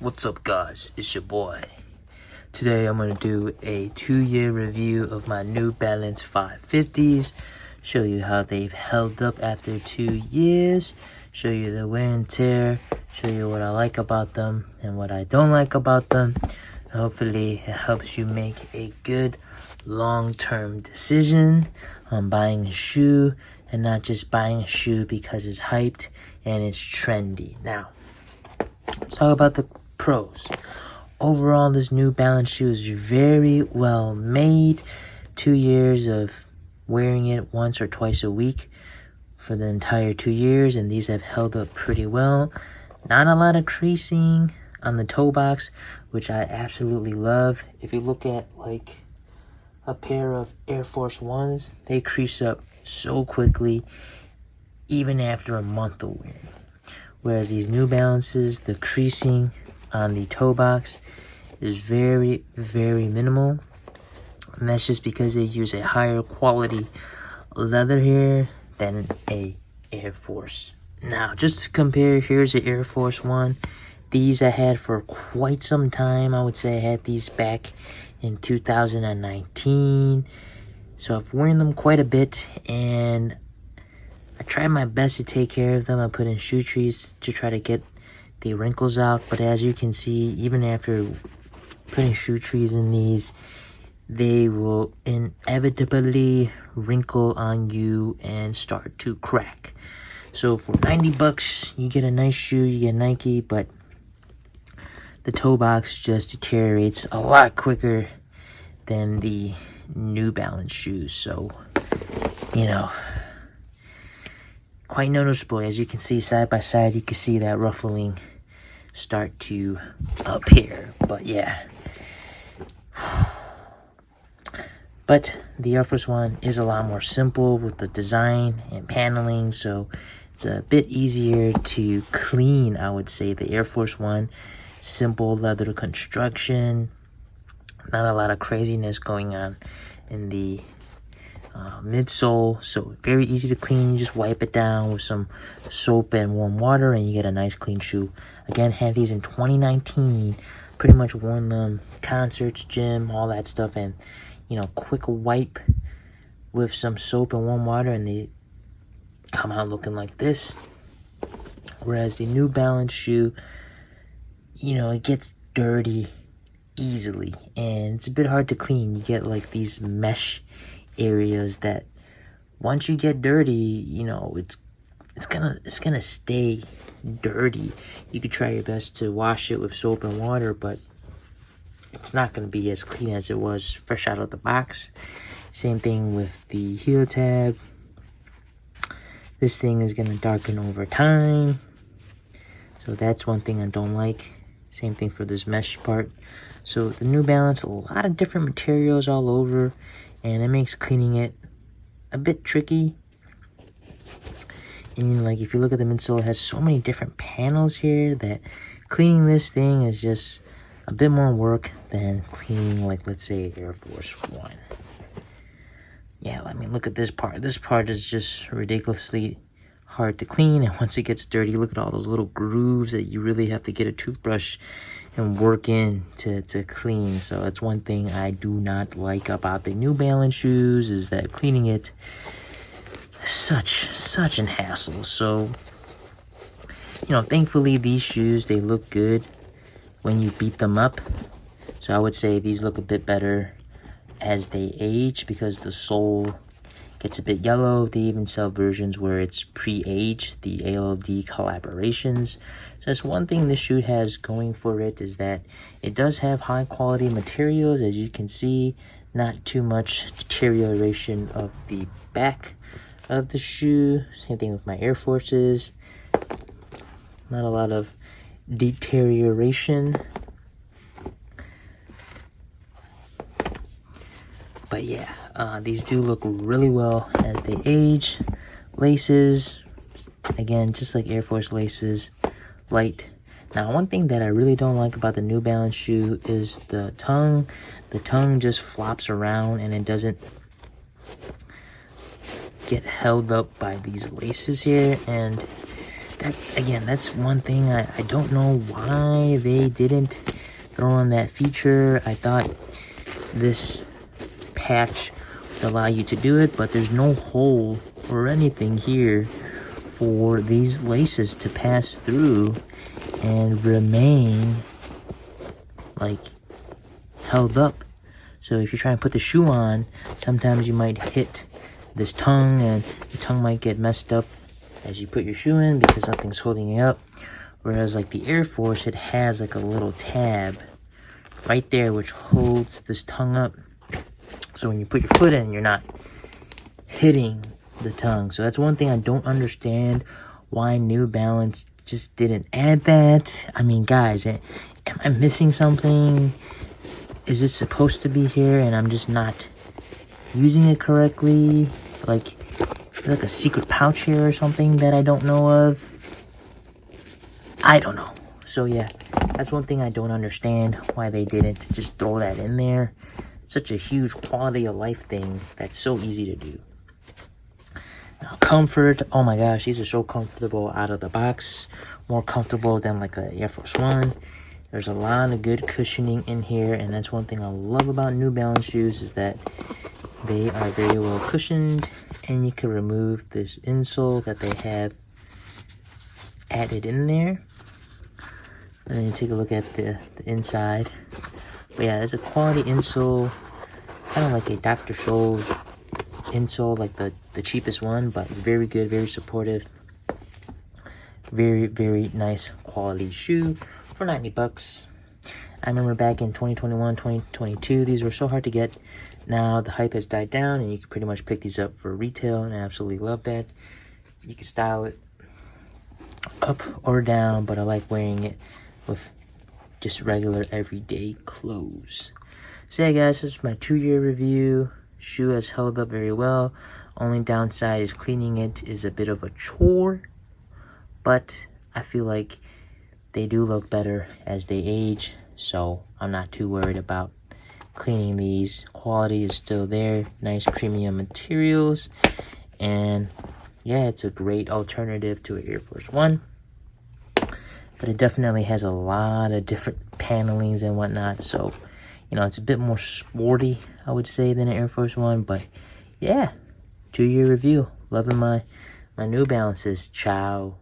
What's up, guys? It's your boy. Today I'm going to do a 2-year review of my New Balance 550s, show you how they've held up after 2 years, show you the wear and tear, show you what I like about them and what I don't like about them. Hopefully it helps you make a good long-term decision on buying a shoe and not just buying a shoe because it's hyped and it's trendy. Now, let's talk about the pros. Overall, this New Balance shoe is very well made. 2 years of wearing it once or twice a week for the entire 2 years, and these have held up pretty well. Not a lot of creasing on the toe box, which I absolutely love. If you look at like a pair of Air Force Ones, they crease up so quickly even after a month of wearing. Whereas these New Balances, the creasing on the toe box is very, very minimal. And that's just because they use a higher quality leather here than a Air Force. Now, just to compare, here's the Air Force One. These I had for quite some time. I would say I had these back in 2019. So I've worn them quite a bit, and I tried my best to take care of them. I put in shoe trees to try to get the wrinkles out, but as you can see, even after putting shoe trees in these, they will inevitably wrinkle on you and start to crack. So for 90 bucks, you get a nice shoe, you get Nike, but the toe box just deteriorates a lot quicker than the New Balance shoes. So, quite noticeable. As you can see side by side, you can see that ruffling start to appear. But yeah. But the Air Force One is a lot more simple with the design and paneling, so it's a bit easier to clean, I would say. The Air Force One, simple leather construction, not a lot of craziness going on in the midsole, so very easy to clean. You just wipe it down with some soap and warm water and you get a nice clean shoe. Again, had these in 2019, pretty much worn them concerts, gym, all that stuff, and quick wipe with some soap and warm water and they come out looking like this. Whereas the New Balance shoe, it gets dirty easily and it's a bit hard to clean. You get like these mesh areas that once you get dirty, it's gonna stay dirty. You could try your best to wash it with soap and water, but it's not gonna be as clean as it was fresh out of the box. Same thing with the heel tab. This thing is gonna darken over time, so that's one thing I don't like. Same thing for this mesh part. So the New Balance, a lot of different materials all over, and it makes cleaning it a bit tricky. And like if you look at the midsole, it has so many different panels here that cleaning this thing is just a bit more work than cleaning, like, let's say, Air Force One. Yeah, look at this part. This part is just ridiculously hard to clean, and once it gets dirty, look at all those little grooves that you really have to get a toothbrush and work in to clean. So that's one thing I do not like about the New Balance shoes, is that cleaning it is such an hassle. So thankfully these shoes, they look good when you beat them up. So I would say these look a bit better as they age because the sole gets a bit yellow. They even sell versions where it's pre-aged, the ALD collaborations. So that's one thing this shoe has going for it, is that it does have high quality materials. As you can see, not too much deterioration of the back of the shoe. Same thing with my Air Forces. Not a lot of deterioration. But yeah, these do look really well as they age. Laces, again, just like Air Force laces, light. Now, one thing that I really don't like about the New Balance shoe is the tongue. The tongue just flops around and it doesn't get held up by these laces here. And that's one thing I don't know why they didn't throw on that feature. I thought this patch would allow you to do it, but there's no hole or anything here for these laces to pass through and remain like held up. So if you're trying to put the shoe on, sometimes you might hit this tongue and the tongue might get messed up as you put your shoe in because something's holding it up. Whereas like the Air Force, it has like a little tab right there which holds this tongue up. So when you put your foot in, you're not hitting the tongue. So that's one thing I don't understand, why New Balance just didn't add that. I mean, guys, am I missing something? Is this supposed to be here and I'm just not using it correctly? Like a secret pouch here or something that I don't know of? I don't know. So yeah, that's one thing I don't understand, why they didn't just throw that in there. Such a huge quality of life thing that's so easy to do. Now, comfort, oh my gosh, these are so comfortable out of the box. More comfortable than like a Air Force One. There's a lot of good cushioning in here, and that's one thing I love about New Balance shoes, is that they are very well cushioned, and you can remove this insole that they have added in there. And then you take a look at the inside. But yeah, it's a quality insole, kind of like a Dr. Scholl's insole, like the cheapest one, but very good, very supportive. Very, very nice quality shoe for 90 bucks. I remember back in 2021, 2022, these were so hard to get. Now the hype has died down and you can pretty much pick these up for retail, and I absolutely love that. You can style it up or down, but I like wearing it with just regular everyday clothes. So yeah guys, this is my 2-year review. Shoe has held up very well. Only downside is cleaning it is a bit of a chore, but I feel like they do look better as they age, so I'm not too worried about cleaning these. Quality is still there, nice premium materials, and yeah, it's a great alternative to an Air Force One. But it definitely has a lot of different panelings and whatnot, so you know, it's a bit more sporty, I would say, than an Air Force One. But yeah, 2-year review. Loving my New Balances. Ciao.